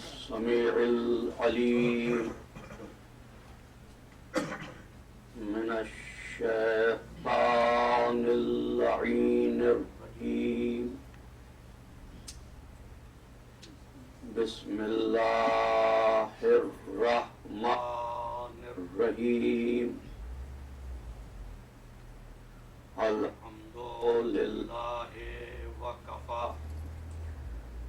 السميع العليم من الشيطان اللعين الرجيم بسم الله الرحمن الرحيم الحمد لله وكفى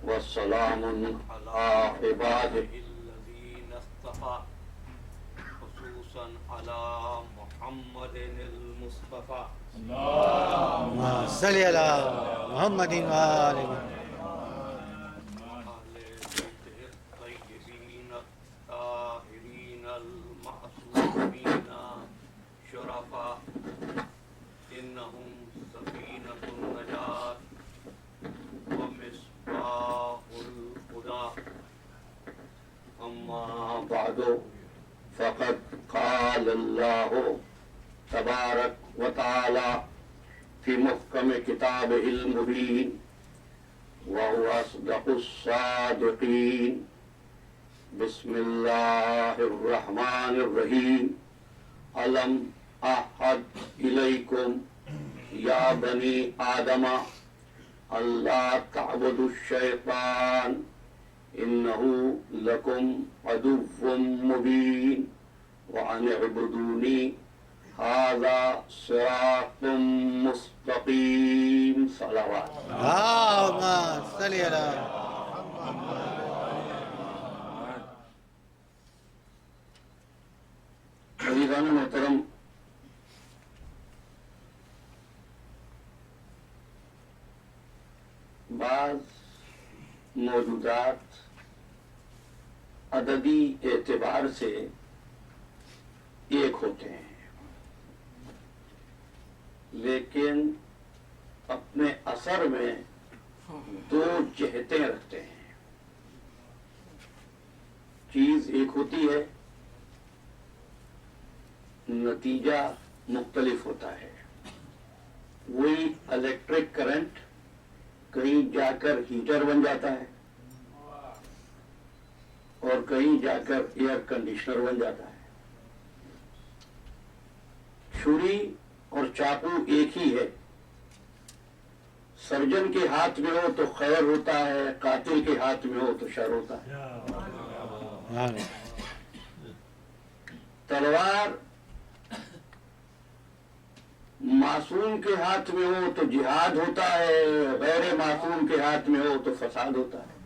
والسلام على عباده الذين اصطفى خصوصا على محمد المصطفى اللهم صل على محمد وآل محمد الطيبين الطاهرين المعصومين شرفاء إنهم سفينة النجاة ومصباح الهدى أما بعد فقد قال الله تبارك وتعالى في محكم كتابه المبين وهو أصدق الصادقين بسم الله الرحمن الرحيم ألم أعهد إليكم يا بني آدم ألا تعبدوا الشيطان إنه لكم عدو مبين وأن اعبدوني هذا صراط مستقيم صلوات اللهم صل على عزیزان محترم، بعض موجودات عددی اعتبار سے ایک ہوتے ہیں لیکن اپنے اثر میں دو جہتیں رکھتے ہیں۔ چیز ایک ہوتی ہے، نتیجہ مختلف ہوتا ہے۔ وہی الیکٹرک کرنٹ کہیں جا کر ہیٹر بن جاتا ہے اور کہیں جا کر ایئر کنڈیشنر بن جاتا ہے۔ چھری اور چاقو ایک ہی ہے، سرجن کے ہاتھ میں ہو تو خیر ہوتا ہے، قاتل کے ہاتھ میں ہو تو شر ہوتا ہے۔ تلوار معصوم کے ہاتھ میں ہو تو جہاد ہوتا ہے، غیر معصوم کے ہاتھ میں ہو تو فساد ہوتا ہے۔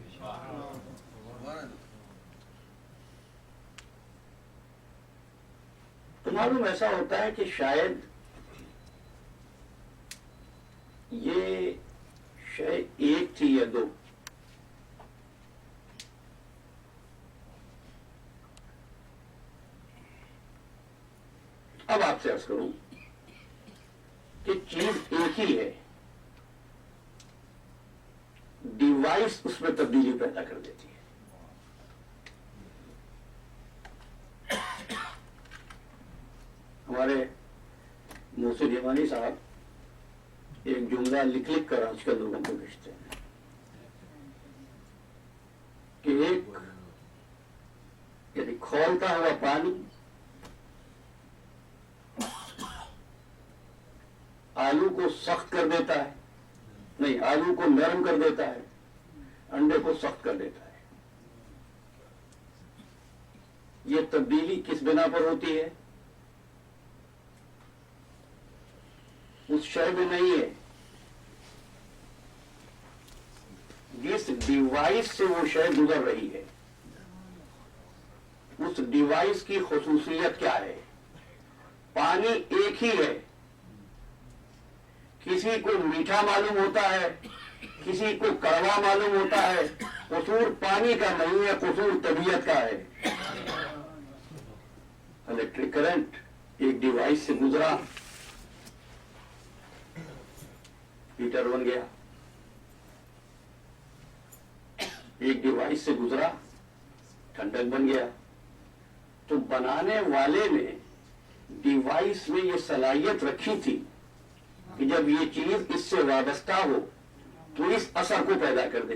تو معلوم ایسا ہوتا ہے کہ شاید یہ شے ایک تھی یا دو۔ اب آپ سے عرض کروں کہ چیز ایک ہی ہے، ڈیوائس اس میں تبدیلی پیدا کر دیتی ہے۔ ہمارے محسن یمانی صاحب ایک جملہ لکھ کر آج کل لوگوں کو بھیجتے ہیں کہ ایک یعنی کھولتا ہوا پانی آلو کو سخت کر دیتا ہے، نہیں، آلو کو نرم کر دیتا ہے، انڈے کو سخت کر دیتا ہے۔ یہ تبدیلی کس بنا پر ہوتی ہے؟ اس شے میں نہیں ہے، جس ڈیوائس سے وہ شے گزر رہی ہے اس ڈیوائس کی خصوصیت کیا ہے؟ پانی ایک ہی ہے، کسی کو میٹھا معلوم ہوتا ہے، کسی کو کڑوا معلوم ہوتا ہے۔ قصور پانی کا نہیں ہے، قصور طبیعت کا ہے۔ الیکٹرک کرنٹ ایک ڈیوائس سے گزرا، ہیٹر بن گیا، ایک ڈیوائس سے گزرا ٹھنڈک بن گیا۔ تو بنانے والے نے ڈیوائس میں یہ صلاحیت رکھی تھی کہ جب یہ چیز اس سے وابستہ ہو تو اس اثر کو پیدا کر دے۔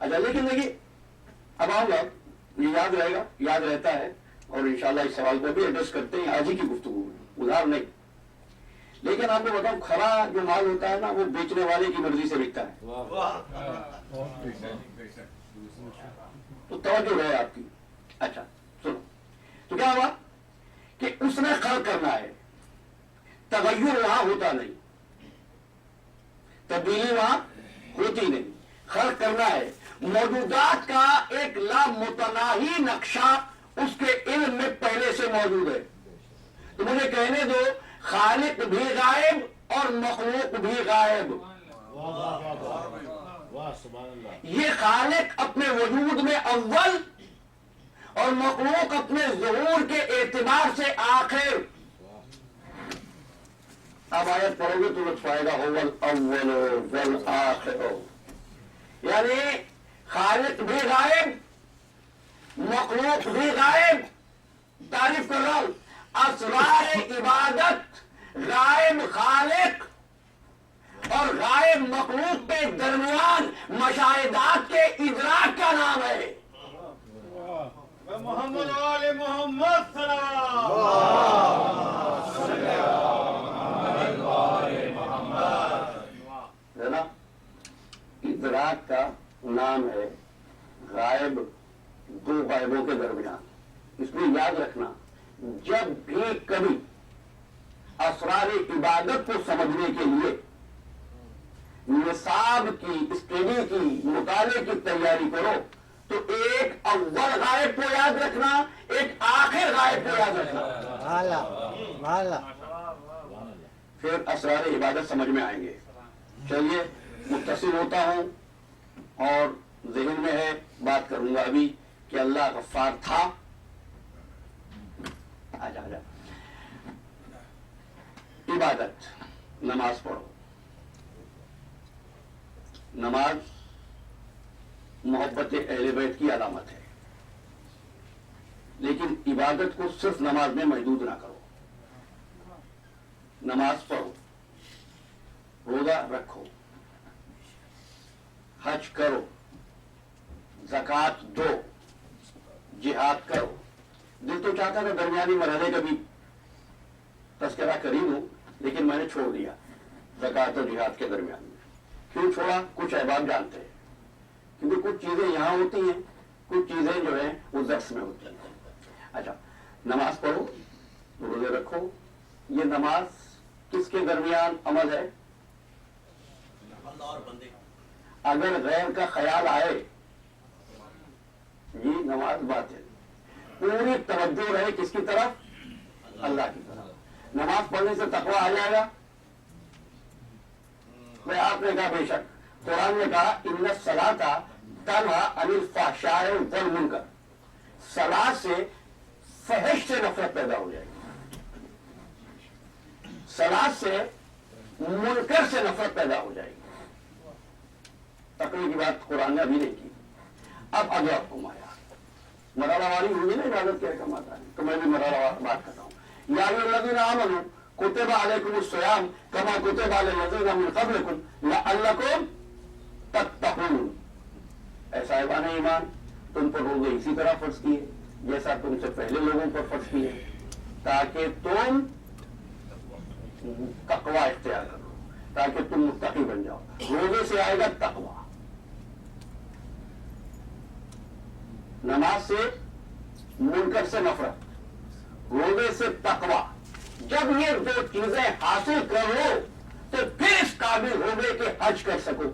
اچھا لیکن دیکھیے اب آؤں گا یہ یاد رہے گا یاد رہتا ہے اور انشاءاللہ اس سوال کو بھی ایڈریس کرتے ہیں آج ہی کی گفتگو میں ادھار نہیں. لیکن آپ کو بتاؤں کھرا جو مال ہوتا ہے نا وہ بیچنے والے کی مرضی سے بکتا ہے. تو توجہ رہے آپ کی. اچھا سنو تو کیا ہوا کہ اس نے خلق کرنا ہے, تغیر وہاں ہوتا نہیں, تبدیلی وہاں ہوتی نہیں, خلق کرنا ہے. موجودات کا ایک لامتناہی نقشہ اس کے علم میں پہلے سے موجود ہے. تو مجھے کہنے دو خالق بھی غائب اور مخلوق بھی غائب. واہ سبحان اللہ. یہ خالق اپنے وجود میں اول اور مخلوق اپنے ظہور کے اعتبار سے آخر. اب آیت پڑھو گے تو لطف آئے گا اول اول والآخر, یعنی خالق بھی غائب مخلوق بھی غائب. تعریف کر رہا ہوں اسرار عبادت غائب خالق اور غائب مخلوق کے درمیان مشاہدات کے ادراک کا نام ہے. محمد آل محمد صلوات. ہے نا, ادراک کا نام ہے غائب دو غائبوں کے درمیان. اس لیے یاد رکھنا جب بھی کبھی اسرار عبادت کو سمجھنے کے لیے نصاب کی اسٹڈی کی مطالعے کی تیاری کرو تو ایک اول غائب کو یاد رکھنا, ایک آخر غائب کو یاد رکھنا, مالا مالا. پھر اسرار عبادت سمجھ میں آئیں گے. چلیے متصل ہوتا ہوں اور ذہن میں ہے بات کروں گا ابھی کہ اللہ غفار تھا. آجا آجا عبادت نماز پڑھو. نماز محبت اہل بیت کی علامت ہے, لیکن عبادت کو صرف نماز میں محدود نہ کرو. نماز پڑھو, روزہ رکھو, حج کرو, زکوٰۃ دو, جہاد کرو. دل تو چاہتا تھا درمیانی مرحلے کا بھی تذکرہ کری ہوں لیکن میں نے چھوڑ دیا زکوٰۃ اور جہاد کے درمیان. کیوں چھوڑا؟ کچھ احباب جانتے ہیں, کیونکہ کچھ چیزیں یہاں ہوتی ہیں, کچھ چیزیں جو ہیں وہ درس میں ہوتی ہیں. اچھا نماز پڑھو, روزے رکھو. یہ نماز کس کے درمیان عمل ہے؟ اللہ اور بندے. اگر غیر کا خیال آئے یہ نماز باطل. پوری توجہ رہے کس کی طرف؟ اللہ کی طرف. نماز پڑھنے سے تقوی آ جائے گا. میں آپ نے کہا بے شک, قرآن نے کہا ان الصلاۃ تنہی عن الفحشاء والمنکر. صلاۃ سے فحش سے نفرت پیدا ہو جائے گی, صلاۃ سے منکر سے نفرت پیدا ہو جائے گی. تقوی کی بات قرآن نے ابھی نہیں کی. اب اگلا حکم آیا, مرحلہ واری ہوئی نا عبادت کے احکامات آئے, تو میں بھی مرحلہ بات کرتا ہوں. یا ایھا الذین آمنوا کتب علیکم الصیام کما کتب علی الذین من قبلکم لعلکم تتقون. اے صاحبان ایمان, تم پر روزے اسی طرح فرض کیے جیسا تم سے پہلے لوگوں پر فرض کیے تاکہ تم تقوی اختیار کرو, تاکہ تم متقی بن جاؤ. روزے سے آئے گا تقوی, نماز سے منکر سے نفرت, روزے سے تقوی. جب یہ دو چیزیں حاصل کر لو تو پھر اس قابل ہو گئے کہ حج کر سکو.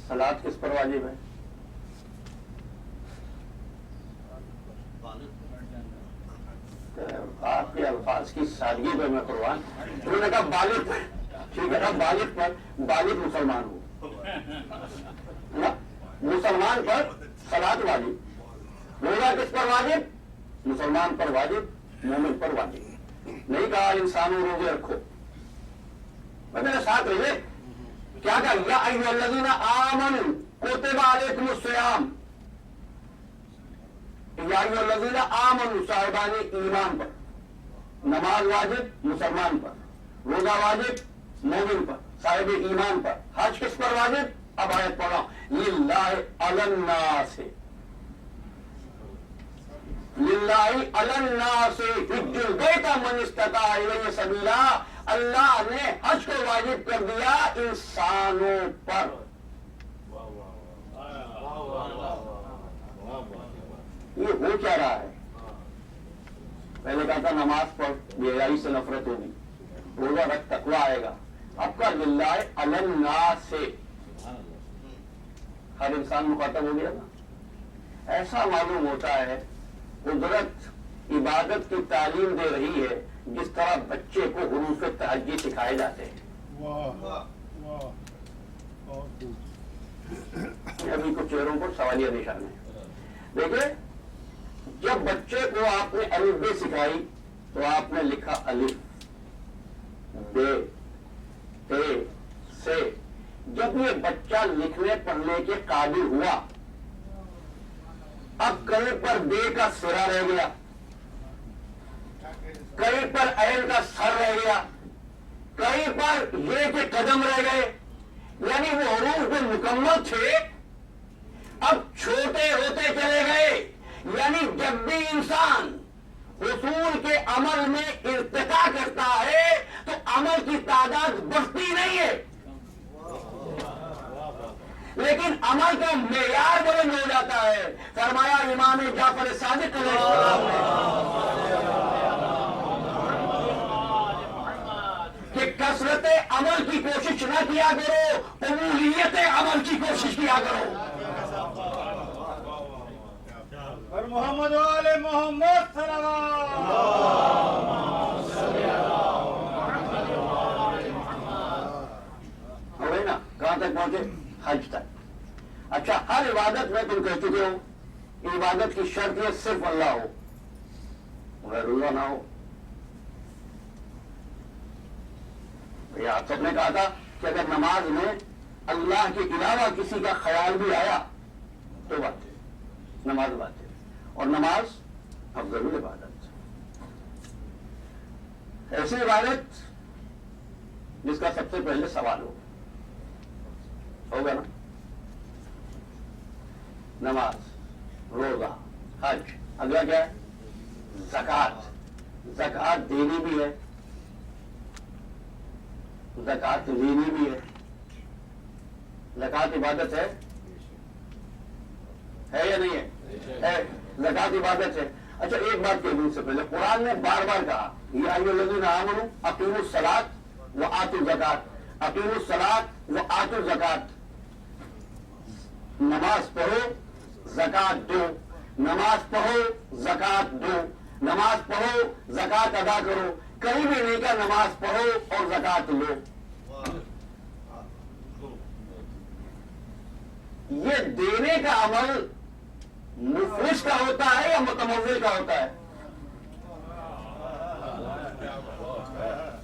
صلاۃ کس پر واجب ہے؟ آپ کے الفاظ کی سادگی پہ میں قربان. انہوں نے کہا بالغ پر, ٹھیک ہے, بالغ پر, بالغ مسلمان ہو, مسلمان پر صلاۃ واجب. روزہ کس پر واجب؟ مسلمان پر واجب, مومن پر واجب. نہیں کہا انسانوں روزے رکھو, میں میرے ساتھ رہیے. کیا کہا؟ یا ایھا الذین آمنوا کتب علیکم الصیام. یا ایھا الذین آمنوا صاحبان ایمان پر. نماز واجب مسلمان پر, روزہ واجب مومن پر, صاحب ایمان پر. حج کس پر واجب؟ اب آیت پڑھ رہا ہوں. للہ علی الناس, للہ علی الناس حج البیت من استطاع الیہ سبیلا. اللہ نے حج کو واجب کر دیا انسانوں پر. یہ ہو کیا رہا ہے؟ پہلے کہا تھا نماز پڑھ بے حیائی سے نفرت ہوگی, روزہ رکھ تقوی آئے گا. اب کا للہ علی الناس سے ہر انسان مخاطب ہو گیا نا. ایسا معلوم ہوتا ہے قدرت عبادت کی تعلیم دے رہی ہے جس طرح بچے کو حروف تہجی سکھائے جاتے ہیں. ابھی کچھ چہروں پر سوالیہ نشان ہے. دیکھیں, جب بچے کو آپ نے الف بے سکھائی تو آپ نے لکھا الف بے تے سے. جب یہ بچہ لکھنے پڑھنے کے قابل ہوا, اب کہیں پر بے کا سرا رہ گیا, کہیں پر عین کا سر رہ گیا, کہیں پر یہ کے قدم رہ گئے. یعنی وہ حروف جو مکمل تھے اب چھوٹے ہوتے چلے گئے. یعنی جب بھی انسان حصول کے عمل میں ارتقا کرتا ہے تو عمل کی تعداد بڑھتی نہیں ہے, لیکن عمل کا معیار بلند ہو جاتا ہے. فرمایا امام جعفر صادق علیہ السلام نے کہ کثرت عمل کی کوشش نہ کیا کرو, قبولیت عمل کی کوشش کیا کرو. اور محمد و آل محمد صلی اللہ. ہوئے نا, کہاں تک پہنچے؟ حج تک. اچھا, ہر عبادت میں تم کہہ چکے ہو عبادت کی شرط یہ صرف اللہ ہو, غیر اللہ نہ ہو. آپ سب نے کہا تھا کہ اگر نماز میں اللہ کے علاوہ کسی کا خیال بھی آیا تو بات ہے, نماز بات ہے. اور نماز افضل عبادت, ایسی عبادت جس کا سب سے پہلے سوال ہوگا نا. نماز, روزہ, حج, اگلا کیا ہے؟ زکات. زکات دینی بھی ہے, زکات لینی بھی ہے. زکات عبادت ہے یا نہیں ہے؟ زکات عبادت ہے. اچھا, ایک بات کہنے سے پہلے قرآن نے بار بار کہا یا ایھا الذین آمنوا اقیموا الصلاۃ وآتوا الزکاۃ. اقیموا الصلاۃ وآتوا الزکاۃ. نماز پڑھو زکات دو, نماز پڑھو زکات دو, نماز پڑھو زکات ادا کرو. کہیں بھی نہیں کہا نماز پڑھو اور زکات لو. یہ دینے کا عمل مفلس کا ہوتا ہے یا متمول کا ہوتا ہے؟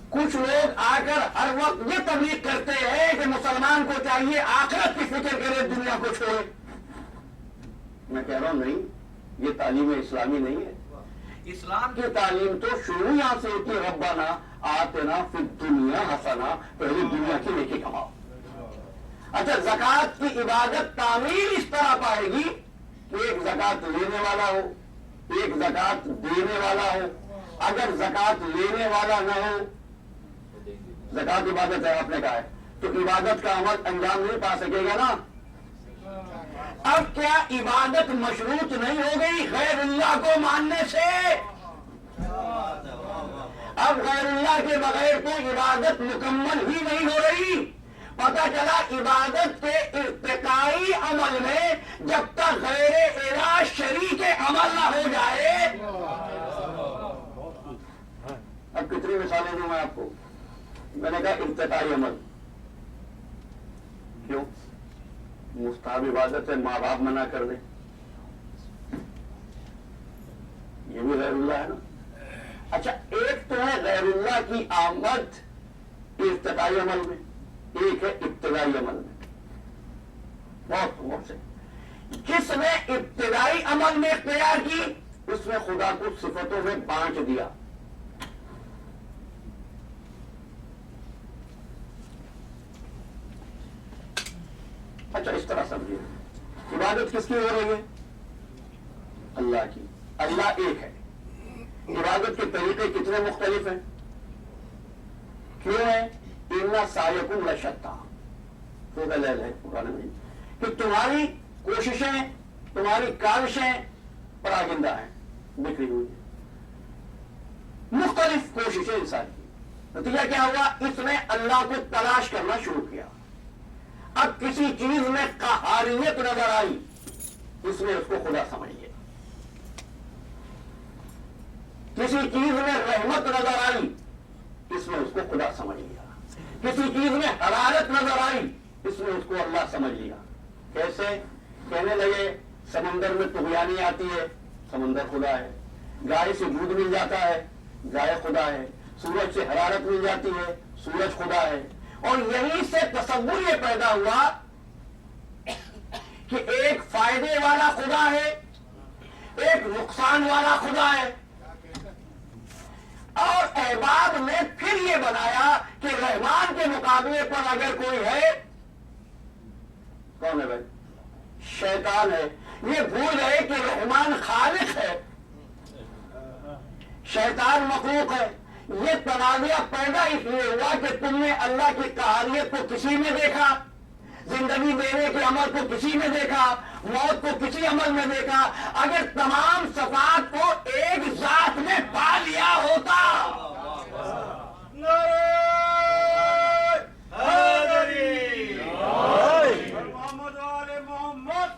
کچھ لوگ آ کر ہر وقت یہ تبلیغ کرتے ہیں کہ مسلمان کو چاہیے آخرت کی فکر کرے, دنیا کو چھوڑے. میں کہہ رہا ہوں نہیں, یہ تعلیم اسلامی نہیں ہے. اسلام کی تعلیم تو شروع یہاں سے ہوتی ہے, ربنا آتنا فی الدنیا حسنہ, پہلے دنیا کی نیکی کماؤ. اچھا, زکات کی عبادت تعمیل اس طرح پائے گی کہ ایک زکات لینے والا ہو, ایک زکات دینے والا ہو. اگر زکات لینے والا نہ ہو, زکات عبادت ہے آپ نے کہا ہے, تو عبادت کا عمل انجام نہیں پا سکے گا نا. اب کیا عبادت مشروط نہیں ہو گئی غیر اللہ کو ماننے سے؟ اب غیر اللہ کے بغیر تو عبادت مکمل ہی نہیں ہو رہی. پتہ چلا عبادت کے ارتقائی عمل میں جب تک غیر الہ شریک عمل نہ ہو جائے. اب کتنی مثالیں دوں میں آپ کو. میں نے کہا ارتقائی عمل, کیوں؟ مستحب عبادت ہے, ماں باپ منع کر دیں, یہ بھی غیر اللہ ہے نا. اچھا, ایک تو ہے غیر اللہ کی آمد ارتقائی عمل میں, ایک ہے ابتدائی عمل میں. بہت سے جس نے ابتدائی عمل میں اختیار کی اس نے خدا کو صفتوں میں بانٹ دیا. اچھا اس طرح سمجھیے، عبادت کس کی ہو رہی ہے؟ اللہ کی. اللہ ایک ہے. عبادت کے طریقے کتنے مختلف ہیں؟ کیوں ہیں؟ اِنَّ سَعْيَكُمْ لَشَتَّىٰ. تو دلیل ہے قرآن میں کہ تمہاری کوششیں، تمہاری کاوشیں پراگندہ ہیں، بکھری ہوئی ہیں. مختلف کوششیں انسان کی. نتیجہ کیا ہوا؟ اس نے اللہ کو تلاش کرنا شروع کیا. اب کسی چیز میں قہاریت نظر آئی، اس نے اس کو خدا سمجھ لیا. کسی چیز میں رحمت نظر آئی، اس نے اس کو خدا سمجھ لیا. کسی چیز میں حرارت نظر آئی، اس نے اس کو اللہ سمجھ لیا. کیسے؟ کہنے لگے سمندر میں طغیانی آتی ہے، سمندر خدا ہے. گائے سے دودھ مل جاتا ہے، گائے خدا ہے. سورج سے حرارت مل جاتی ہے، سورج خدا ہے. اور یہیں سے تصور یہ پیدا ہوا کہ ایک فائدے والا خدا ہے، ایک نقصان والا خدا ہے. اور احباب نے پھر یہ بنایا کہ رحمان کے مقابلے پر اگر کوئی ہے، کون ہے بھائی؟ شیطان ہے. یہ بھول گئے کہ رحمان خالق ہے، شیطان مخلوق ہے. یہ تنازعہ پیدا اس لیے ہوا کہ تم نے اللہ کی قہاریت کو کسی میں دیکھا، زندگی دینے کے عمل کو کسی میں دیکھا، موت کو کسی عمل میں دیکھا. اگر تمام صفات کو ایک ذات میں پا لیا ہوتا، نعرہ حیدری پر محمد و آل محمد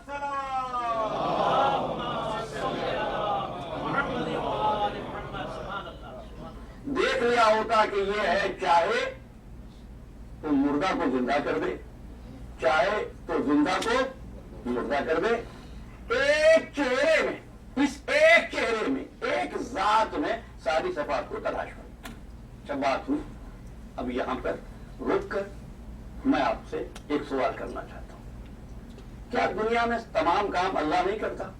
دیکھ لیا ہوتا کہ یہ ہے، چاہے تو مردہ کو زندہ کر دے، چاہے تو زندہ کو مردہ کر دے. ایک چہرے میں، اس ایک چہرے میں، ایک ذات میں ساری صفات کو تلاش کر. جب بات ہوئی، اب یہاں پر رک کر میں آپ سے ایک سوال کرنا چاہتا ہوں. کیا دنیا میں تمام کام اللہ نہیں کرتا؟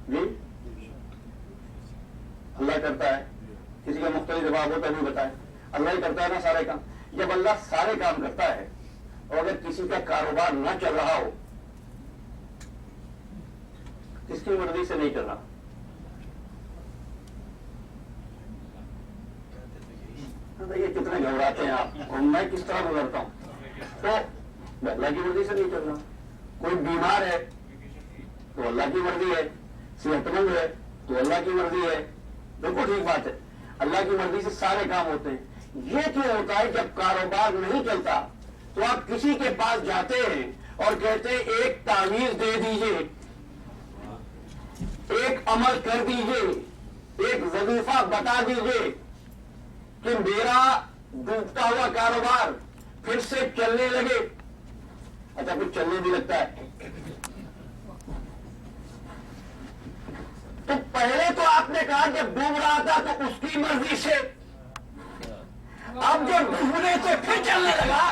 جی اللہ کرتا ہے. کسی کا مختلف جواب ہوتا ہے نہیں بتائے. اللہ ہی کرتا ہے نا سارے کام. جب اللہ سارے کام کرتا ہے اور اگر کسی کا کاروبار نہ چل رہا ہو، کس کی مرضی سے نہیں چل رہا؟ یہ کتنے گھبراتے ہیں آپ، اور میں کس طرح گزرتا ہوں. تو اللہ کی مرضی سے نہیں چل رہا. کوئی بیمار ہے تو اللہ کی مرضی ہے، صحت مند ہے تو اللہ کی مرضی ہے. بالکل ٹھیک بات ہے، اللہ کی مرضی سے سارے کام ہوتے ہیں. یہ کیوں ہوتا ہے جب کاروبار نہیں چلتا تو آپ کسی کے پاس جاتے ہیں اور کہتے ہیں ایک تعویذ دے دیجئے، ایک عمل کر دیجئے، ایک وظیفہ بتا دیجئے کہ میرا ڈوبتا ہوا کاروبار پھر سے چلنے لگے. اچھا پھر چلنے بھی لگتا ہے. تو پہلے تو آپ نے کہا جب ڈوب رہا تھا تو اس کی مرضی سے، اب جب ڈوبنے سے پھر چلنے لگا.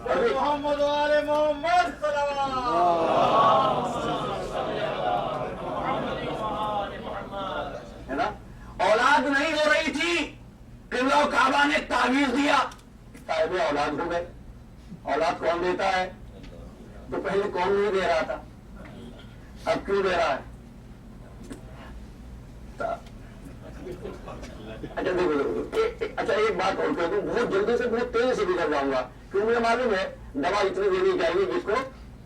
پر محمد و آل محمد ہے نا؟ اولاد نہیں ہو رہی تھی، قبلہ و کعبہ نے تعویذ دیا، صاحب اولاد ہو گئے. اولاد کون دیتا ہے؟ تو پہلے کون نہیں دے رہا تھا، اب کیوں دے رہا ہے؟ اچھا دیکھو، اچھا ایک بات اور کہہ دوں، بہت جلدی سے بہت تیزی سے گزر جاؤں گا کیونکہ مجھے معلوم ہے دوا اتنی دینی چاہیے جس کو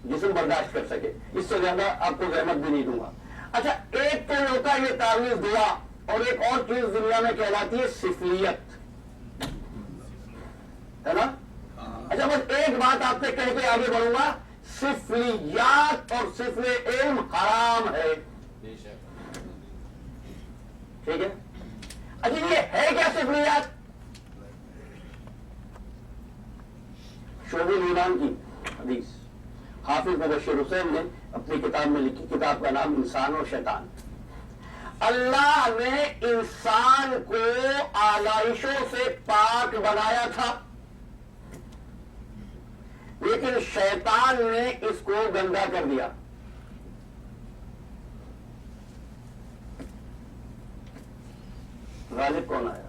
جسم برداشت کر سکے. اس سے زیادہ آپ کو زحمت بھی نہیں دوں گا. اچھا ایک تو ہوتا ہے یہ تعویذ دعا، اور ایک اور چیز دنیا میں کہلاتی ہے سفلیت، ہے نا؟ اچھا بس ایک بات آپ سے کہہ کے آگے بڑھوں گا، سفلیات اور سفل علم حرام ہے. ٹھیک ہے؟ اچھا یہ ہے کیا سفلیات؟ شعب الایمان کی حدیث حافظ مبشر حسین نے اپنی کتاب میں لکھی، کتاب کا نام انسان اور شیطان. اللہ نے انسان کو آلائشوں سے پاک بنایا تھا، لیکن شیطان نے اس کو گندا کر دیا. غالب کون آیا؟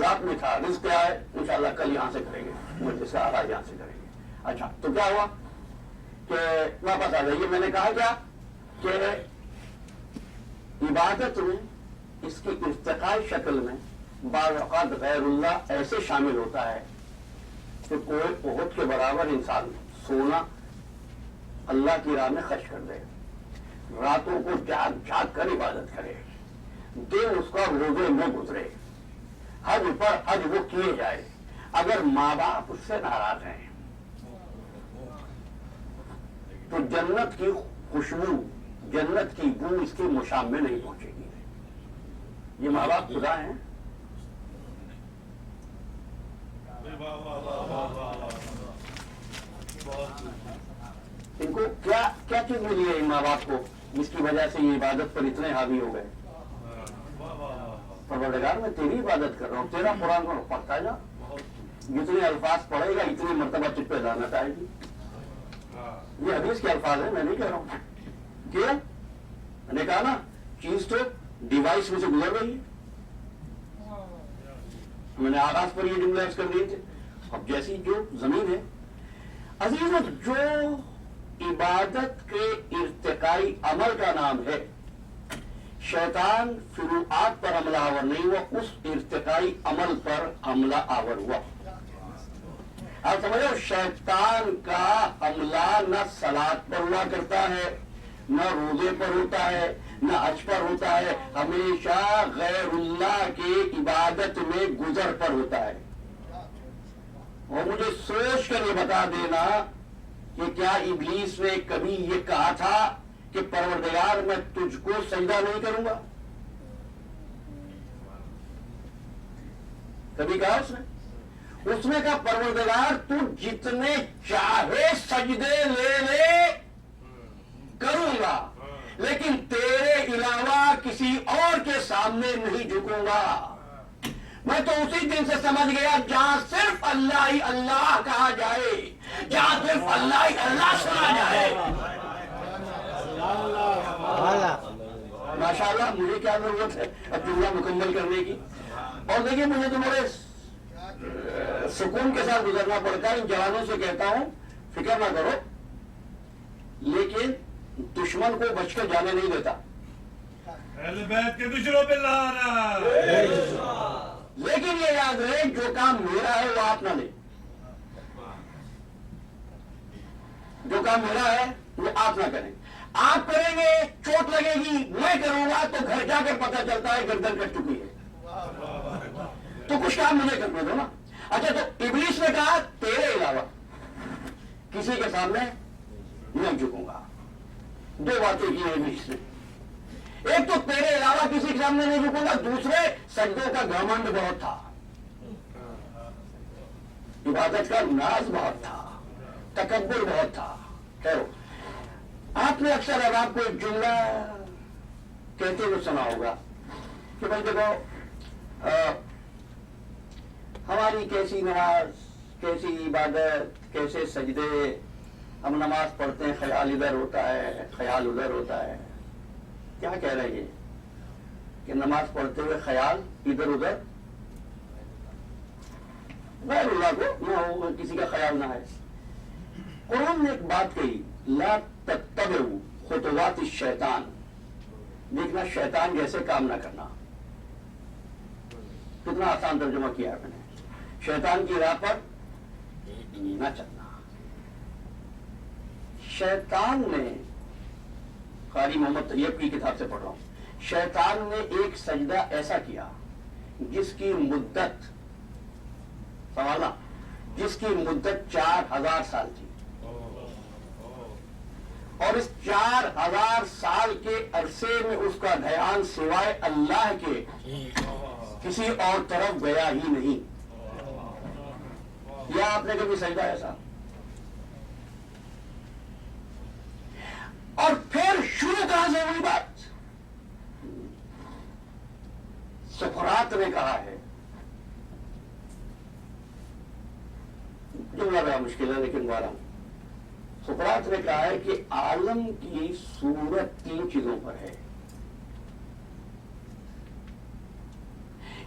ذات میں تھا رزق کیا ہے انشاءاللہ کل یہاں سے کریں گے مجھے سے آ رہا ہے یہاں سے کریں گے اچھا تو کیا ہوا کہ واپس آ جائیے میں نے کہا کیا کہ عبادت میں اس کی ارتقائی شکل میں بعض اوقات غیر اللہ ایسے شامل ہوتا ہے کہ کوئی احد کے برابر انسان سونا اللہ کی راہ میں خرچ کر دے راتوں کو جاگ جاگ کر عبادت کرے دن اس کا روزے میں گزرے حج پر حج وہ کیے جائے اگر ماں باپ اس سے ناراض ہیں تو جنت کی خوشبو جنت کی بو اس کے مشام میں نہیں پہنچے گی یہ ماں باپ خدا ہیں ان کو کیا کیا چیز ملی ہے ان ماں باپ کو جس کی وجہ سے یہ عبادت پر اتنے حاوی ہو گئے پروردگار میں تیری عبادت کر رہا ہوں تیرا قرآن کو پڑھتا جا جتنے الفاظ پڑھے گا اتنی مرتبہ تجھ پہ لعنت آئے گی یہ حدیث کے الفاظ ہیں میں نہیں کہہ رہا ہوں کیا میں نے کہا نا چیز تو ڈیوائس میں سے گزر رہی ہے میں نے آغاز پر یہ جملے کر دیے تھے اب جیسی جو زمین ہے عزیزوں جو عبادت کے ارتقائی عمل کا نام ہے شیطان فروعات پر عملہ آور نہیں ہوا اس ارتقائی عمل پر عملہ آور ہوا آپ سمجھو شیطان کا حملہ نہ صلاۃ پر ہوا کرتا ہے نہ روزے پر ہوتا ہے نہ حج پر ہوتا ہے ہمیشہ غیر اللہ کی عبادت میں گزر پر ہوتا ہے اور مجھے سوچ کر یہ بتا دینا کہ کیا ابلیس نے کبھی یہ کہا تھا کہ پروردگار میں تجھ کو سجدہ نہیں کروں گا کبھی کہا اس نے کہا پروردگار تو جتنے چاہے سجدے لے لے کروں گا لیکن تیرے علاوہ کسی اور کے سامنے نہیں جھکوں گا میں تو اسی دن سے سمجھ گیا جہاں صرف اللہ ہی اللہ کہا جائے جہاں صرف اللہ ہی اللہ سنا جائے ماشاءاللہ مجھے کیا ضرورت ہے اب جملہ مکمل کرنے کی اور دیکھیے مجھے تو بڑے سکون کے ساتھ گزرنا پڑتا ہے ان جوانوں سے کہتا ہوں فکر نہ کرو لیکن دشمن کو بچ کر جانے نہیں دیتا اہل بیت کے دشمنوں پہ لعنت لیکن یہ یاد رہے جو کام میرا ہے وہ آپ نہ لیں جو کام میرا ہے وہ آپ نہ کریں آپ کریں گے چوٹ لگے گی میں کروں گا تو گھر جا کر پتہ چلتا ہے گردن کٹ چکی ہے تو کچھ کام مجھے کرنے دو نا اچھا تو ابلیس نے کہا تیرے علاوہ کسی کے سامنے نہیں جھکوں گا دو باتیں کی ہیں ابلیس نے ایک تو تیرے علاوہ کسی کے سامنے نہیں جھکوں گا دوسرے سجدوں کا گھمنڈ بہت تھا عبادت کا ناز بہت تھا تکبر بہت تھا خیر آپ نے اکثر اب آپ کو ایک جملہ کہتے ہوئے سنا ہوگا کہ بھائی دیکھو ہماری کیسی نماز کیسی عبادت کیسے سجدے ہم نماز پڑھتے ہیں خیال ادھر ہوتا ہے خیال ادھر ہوتا ہے کیا کہہ رہے ہیں کہ نماز پڑھتے ہوئے خیال ادھر ادھر غیر اللہ کو نہ ہو کسی کا خیال نہ ہے قرآن نے ایک بات کہی لا تتبعوا خطوات الشیطان دیکھنا شیطان جیسے کام نہ کرنا کتنا آسان ترجمہ کیا ہے میں نے شیطان کی راہ پر نہ چلنا شیطان نے قاری محمد طیب کی کتاب سے پڑھ رہا ہوں شیطان نے ایک سجدہ ایسا کیا جس کی مدت سوالہ جس کی مدت 4000 سال تھی اور اس 4000 سال کے عرصے میں اس کا دھیان سوائے اللہ کے کسی اور طرف گیا ہی نہیں یا آپ نے کبھی سجدہ ایسا اور پھر شروع کہاں سے ہوئی بات سقراط نے کہا ہے جملہ بڑا مشکل ہے لیکن بارہ سقراط نے کہا ہے کہ عالم کی صورت 3 چیزوں پر ہے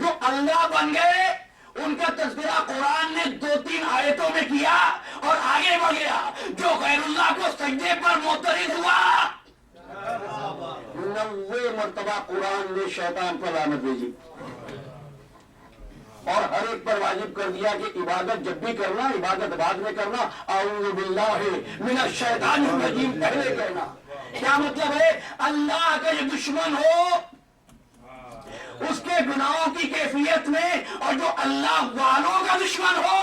جو اللہ بن گئے ان کا تذکرہ قرآن نے 2-3 آیتوں میں کیا اور آگے بڑھ گیا. جو غیر اللہ کو سجدے پر معترض ہوا 90 مرتبہ قرآن نے شیطان پر لعنت بھیجی اور ہر ایک پر واجب کر دیا کہ عبادت جب بھی کرنا عبادت بعد میں کرنا, اعوذ باللہ من الشیطان الرجیم پہلے کہنا. کیا مطلب ہے؟ اللہ کا جو دشمن ہو اس کے گناہوں کی کیفیت میں اور جو اللہ والوں کا دشمن ہو.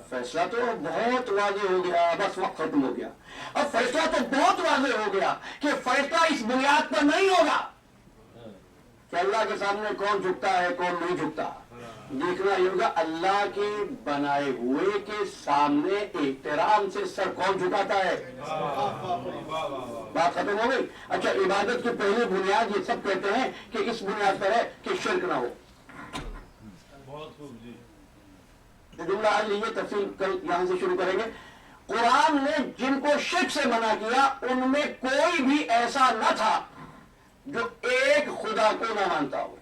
فیصلہ تو بہت واضح ہو گیا, بس وقت ختم ہو گیا. اب فیصلہ تو بہت واضح ہو گیا کہ فیصلہ اس بنیاد پر نہیں ہوگا کہ اللہ کے سامنے کون جھکتا ہے کون نہیں جھکتا. دیکھنا یہ ہوگا اللہ کے بنائے ہوئے کے سامنے احترام سے سر کون جھکاتا ہے. بات ختم ہو گئی. اچھا, عبادت کی پہلی بنیاد یہ سب کہتے ہیں کہ اس بنیاد پر ہے کہ شرک نہ ہو. جملہ آج لیجیے, تفصیل کل یہاں سے شروع کریں گے. قرآن نے جن کو شرک سے منع کیا ان میں کوئی بھی ایسا نہ تھا جو ایک خدا کو نہ مانتا ہو.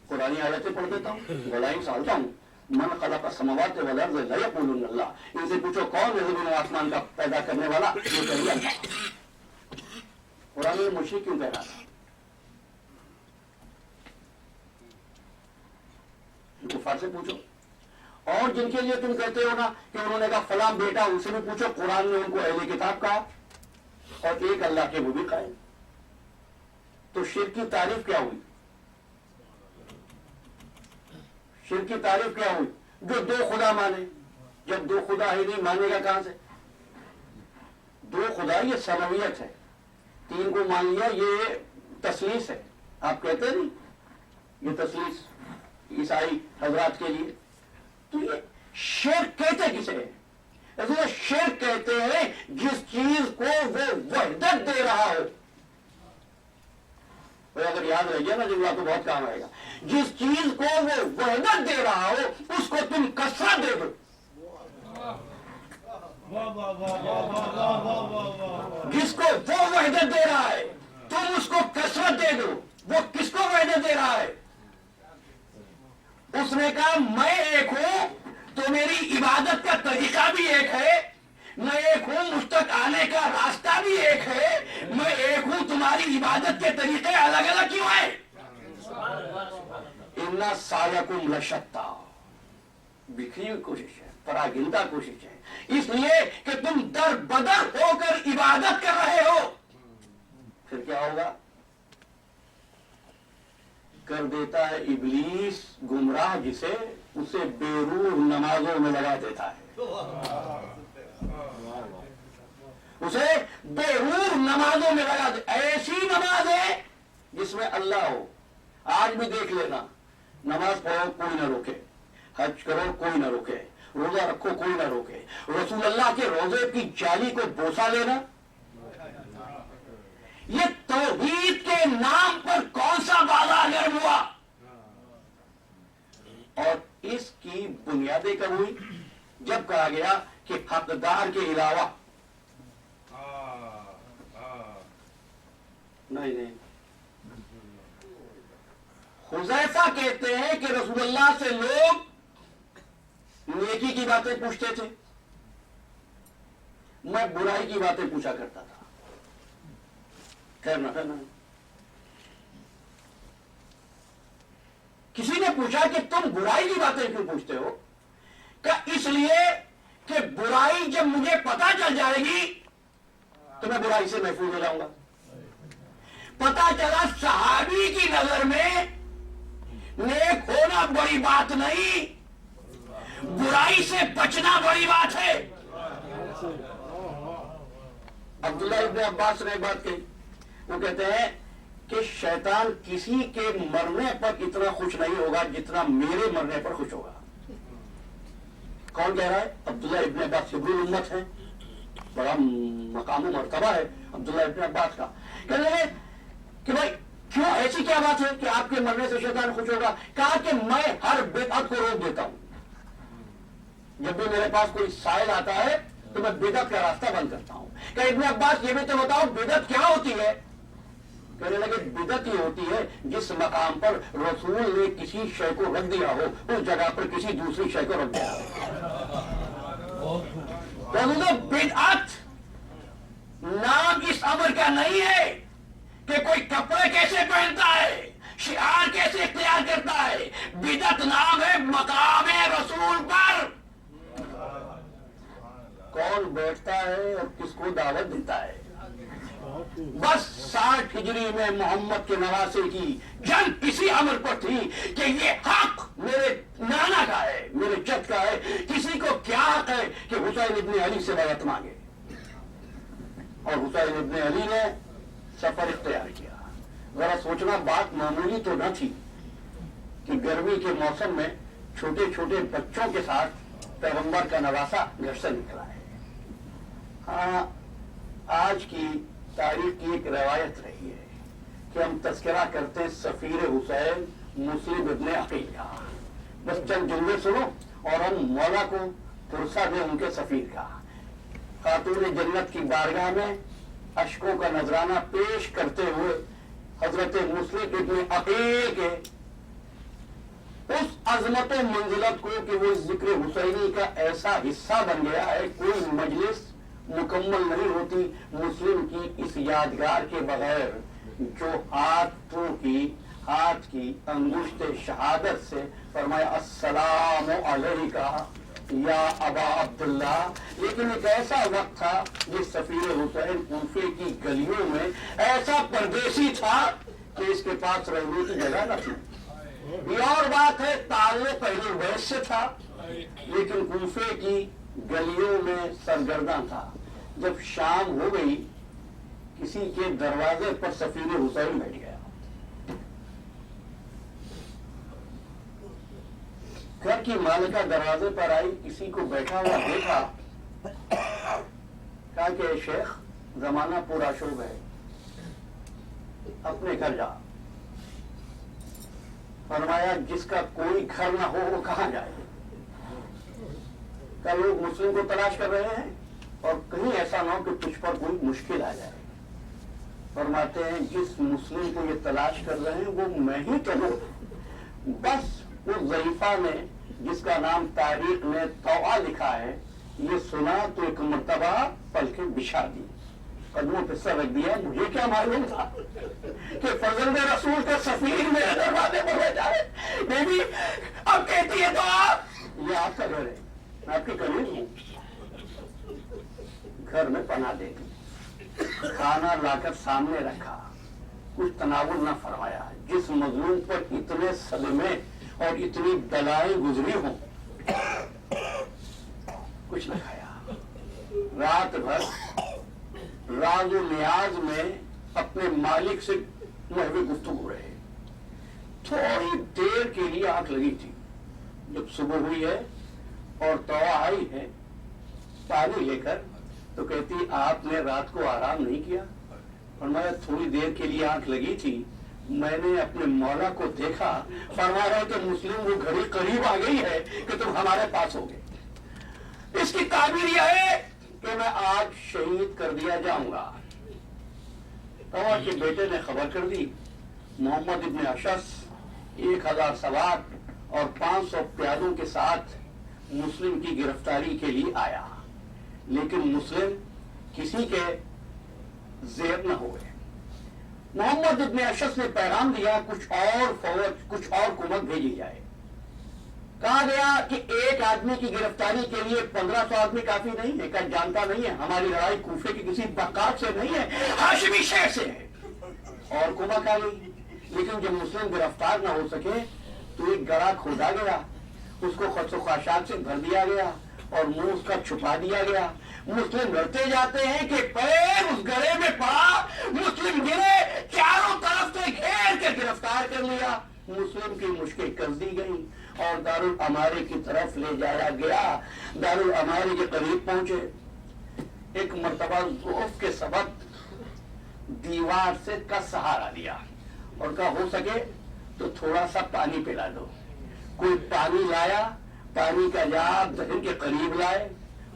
قرآنی آیتیں پڑھ دیتا ہوں, غلائیں سالتا ہوں. من خلق السماوات والارض لا یقولون اللہ. ان سے پوچھو کون ہے زمین و آسمان کا پیدا کرنے والا؟ یہ کہیے اللہ. قرآن میں مشرک کیوں کہہ رہا تھا؟ کفار سے پوچھو. اور جن کے لیے تم کہتے ہو نا کہ انہوں نے کہا فلاں بیٹا, ان سے بھی پوچھو. قرآن نے ان کو اہل کتاب کہا اور ایک اللہ کے وہ بھی قائم. تو شرک کی تعریف کیا ہوئی؟ شرک کی تعریف کیا ہوئی؟ جو 2 خدا مانے. جب 2 خدا ہی نہیں مانے گا کہاں سے؟ 2 خدا یہ سمویت ہے. 3 کو مان لیا یہ تثلیث ہے. آپ کہتے نہیں یہ تثلیث عیسائی حضرات کے لیے. تو یہ شرک کہتے کسے ہیں؟ ایسے شرک کہتے ہیں جس چیز کو وہ وحدت دے رہا ہو. اگر یاد رہ گیا نا جملہ تو بہت کام آئے گا. جس چیز کو وہ وحدت دے رہا ہو اس کو تم کثرت دے دو. جس کو وہ وحدت دے رہا ہے تم اس کو کثرت دے دو. وہ کس کو وحدت دے رہا ہے؟ اس نے کہا میں ایک ہوں تو میری عبادت کا طریقہ بھی ایک ہے, میں ایک ہوں مجھ تک آنے کا راستہ بھی ایک ہے, میں ایک ہوں تمہاری عبادت کے طریقے الگ الگ کیوں ہیں؟ ان سعیکم لشتی, بکھری ہوئی کوشش ہے, پراگندہ کوشش ہے, اس لیے کہ تم در بدر ہو کر عبادت کر رہے ہو. پھر کیا ہوگا؟ کر دیتا ہے ابلیس گمراہ جسے اسے بے روح نمازوں میں لگا دیتا ہے. اسے بے روح نمازوں میں لگا دے. ایسی نماز ہے جس میں اللہ ہو. آج بھی دیکھ لینا, نماز پڑھو کوئی نہ روکے, حج کرو کوئی نہ روکے, روزہ رکھو کوئی نہ روکے, رسول اللہ کے روزے کی جالی کو بوسہ لینا, یہ توحید کے نام پر کون سا بازار گرم ہوا؟ اور اس کی بنیادیں کب ہوئی؟ جب کہا گیا کہ حقدار کے علاوہ نہیں. حذیفہ کہتے ہیں کہ رسول اللہ سے لوگ نیکی کی باتیں پوچھتے تھے, میں برائی کی باتیں پوچھا کرتا تھا. خیر نہ کرنا. کسی نے پوچھا کہ تم برائی کی باتیں کیوں پوچھتے ہو؟ کہ اس لیے کہ برائی جب مجھے پتا چل جائے گی تو میں برائی سے محفوظ ہو جاؤں گا. پتا چلا صحابی کی نظر میں نیک ہونا بڑی بات نہیں, برائی سے بچنا بڑی بات ہے. عبداللہ ابن عباس نے ایک بات کہی, وہ کہتے ہیں کہ شیطان کسی کے مرنے پر اتنا خوش نہیں ہوگا جتنا میرے مرنے پر خوش ہوگا. کون کہہ رہا ہے؟ عبداللہ ابن عباس حبر الامت ہے, بڑا مقام و مرتبہ ہے عبداللہ ابن عباس کا. کہتے ہیں کہ بھائی کیوں, ایسی کیا بات ہے کہ آپ کے مرنے سے شیطان خوش ہوگا؟ کہا کہ میں ہر بدعت کو روک دیتا ہوں. جب بھی میرے پاس کوئی سائل آتا ہے تو میں بدعت کا راستہ بند کرتا ہوں. کہ ابن عباس یہ بھی تو بتاؤ بدعت کیا ہوتی ہے؟ کہنے لگے بدعت یہ ہوتی ہے جس مقام پر رسول نے کسی شے کو رکھ دیا ہو اس جگہ پر کسی دوسری شے کو رکھ دیا ہو۔ بدعت نام اس امر کا نہیں ہے کہ کوئی کپڑے کیسے پہنتا ہے، شعار کیسے اختیار کرتا ہے۔ بدعت نام ہے مقام رسول پر کون بیٹھتا ہے اور کس کو دعوت دیتا ہے۔ بس 60 ہجری میں محمد کے نواسے کی جنگ کسی امر پر تھی کہ یہ حق میرے نانا کا ہے، میرے جد کا ہے، کسی کو کیا حق ہے کہ حسین ابن علی سے بیعت مانگے، اور حسین ابن علی نے سفر اختیار کیا۔ ذرا سوچنا بات معمولی تو نہ تھی کہ گرمی کے موسم میں چھوٹے چھوٹے بچوں کے ساتھ پیغمبر کا نواسا گھر سے نکلا ہے۔ ہاں، آج کی تاریخ کی ایک روایت رہی ہے کہ ہم تذکرہ کرتے سفیر حسین مسلم ابن عقیل کا، بس چند جملے سنو اور ہم مولا کو پرسہ دیں ان کے سفیر کا۔ خاتون جنت کی بارگاہ میں اشکوں کا نذرانہ پیش کرتے ہوئے حضرت مسلم ابن عقیل کے اس عظمت و منزلت کو کہ وہ ذکر حسینی کا ایسا حصہ بن گیا ہے، کوئی مجلس مکمل نہیں ہوتی مسلم کی اس یادگار کے بغیر، جو ہاتھ کی انگشت شہادت سے فرمایا السلام علیکہ یا ابا عبداللہ۔ لیکن ایک ایسا وقت تھا جس سفیر حسین کوفے کی گلیوں میں ایسا پردیسی تھا کہ اس کے پاس رہنے کی جگہ نہ تھی۔ یہ اور بات ہے تعلق پہلے ویس سے تھا لیکن کوفے کی گلیوں میں سرگرداں تھا۔ جب شام ہو گئی کسی کے دروازے پر سفیر حسین بیٹھ گیا۔ گھر کی مالکہ دروازے پر آئی، کسی کو بیٹھا ہوا دیکھا، کہا کہ شیخ زمانہ پورا شوب ہے، اپنے گھر جا۔ فرمایا جس کا کوئی گھر نہ ہو وہ کہاں جائے؟ کیا لوگ مسلم کو تلاش کر رہے ہیں اور کہیں ایسا نہ ہو کہ تجھ پر کوئی مشکل آ جائے۔ فرماتے ہیں جس مسلم کو یہ تلاش کر رہے ہیں وہ میں ہی تو ہوں۔ بس اس ضعیفہ نے جس کا نام تاریخ نے توعہ لکھا ہے یہ سنا تو ایک مرتبہ پلکیں بچھا دی، قدموں پہ سر رکھ دیا۔ مجھے کیا معلوم تھا کہ فضل رسول کا سفیر میرے دروازے پر بیٹھا ہے۔ بیوی اب کہتی ہے تو آپ، یہ آپ کا گھر ہے، میں آپ کے قریب ہوں، گھر میں پناہ دے دی، کھانا لا کر سامنے رکھا، کچھ تناول نہ فرمایا۔ جس مظلوم پر اتنے صدمے اور اتنی بلائیں گزری ہوں کچھ نہ کھایا۔ رات بھر راز و نیاز میں اپنے مالک سے محو گفتگو رہے۔ تھوڑی دیر کے لیے آنکھ لگی تھی، جب صبح ہوئی ہے اور توعہ آئی ہے پانی لے کر تو کہتی آپ نے رات کو آرام نہیں کیا؟ فرمایا تھوڑی دیر کے لیے آنکھ لگی تھی، میں نے اپنے مولا کو دیکھا، فرما رہے کہ مسلم وہ گھڑی قریب آ گئی ہے کہ تم ہمارے پاس ہوگے۔ اس کی تعبیر یہ ہے کہ میں آج شہید کر دیا جاؤں گا۔ توعہ کے بیٹے نے خبر کر دی، محمد ابن اشعث 1000 سوار اور 500 پیادوں کے ساتھ مسلم کی گرفتاری کے لیے آیا، لیکن مسلم کسی کے زیر نہ ہوئے۔ محمد ابن اشعث نے پیغام دیا کچھ اور فوج، کچھ اور قوت بھیجی جائے۔ کہا گیا کہ ایک آدمی کی گرفتاری کے لیے 1500 آدمی کافی نہیں ہے، کیا جانتا نہیں ہے ہماری لڑائی کوفے کی کسی بقات سے نہیں ہے، ہاشمی شہر سے ہے۔ اور قوت آ گئی، لیکن جب مسلم گرفتار نہ ہو سکے تو ایک گڑھا کھودا گیا، اس کو خس و خاشاک سے بھر دیا گیا اور منہ اس کا چھپا دیا گیا۔ مسلم لڑتے جاتے ہیں کہ پیر اس گڑھے میں پڑا، مسلم گرے، چاروں طرف سے گھیر کے گرفتار کر لیا، مسلم کی مشکیں کر دی گئی اور دارالامارے کی طرف لے جایا گیا۔ دارالامارے کے قریب پہنچے، ایک مرتبہ ضعف کے سبب دیوار سے کا سہارا لیا اور کہا ہو سکے تو تھوڑا سا پانی پلا دو۔ کوئی پانی لایا، پانی کا جام دہن کے قریب لائے،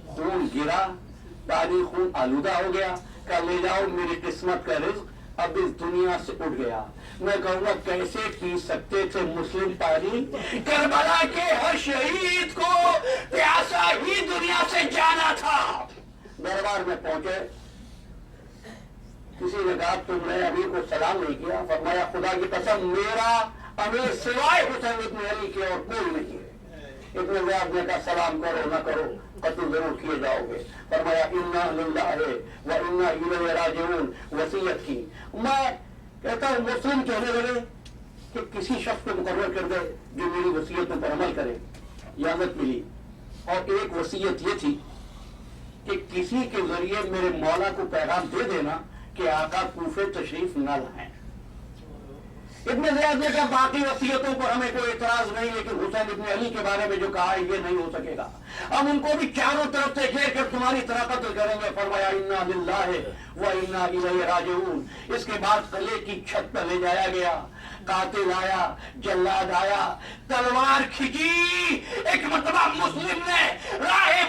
خون گرا، پانی خون آلودہ ہو گیا کہ لے جاؤ میری قسمت کا رزق اب اس دنیا سے اٹھ گیا. میں کہوں گا کیسے پی سکتے تھے مسلم پانی؟ کربلا کے ہر شہید کو پیاسا ہی دنیا سے جانا تھا. دربار میں پہنچے, کسی نے کہا تم نے امیر کو سلام نہیں کیا. فرمایا خدا کی قسم میرا امیر سوائے حسین ابن علی کے اور کوئی نہیں ہے. ابن زیاد نے کہا سلام کرو نہ کرو قتل ضرور کیے جاؤ گے. فرمایا انا للہ و انا الیہ راجعون وصیت کی. میں کہتا ہوں مسلم کہنے لگے کہ کسی شخص کو مقرر کر دے جو میری وصیتوں پر عمل کرے. اجازت ملی اور ایک وصیت یہ تھی کہ کسی کے ذریعے میرے مولا کو پیغام دے دینا کہ آقا کوفے تشریف نہ لائیں. ابن زیاد نے کہا باقی وصیتوں پر ہمیں کوئی اعتراض نہیں, لیکن حسین ابن علی کے بارے میں جو کہا ہے یہ نہیں ہو سکے گا. ہم ان کو بھی چاروں طرف سے گھیر کر تمہاری طرح قتل کریں گے. فرمایا انا للہ و انا الیہ راجعون. اس کے بعد قلعے کی چھت پر لے جایا گیا. قاتل آیا, جلاد آیا, تلوار کھینچی. ایک مرتبہ مسلم نے راہ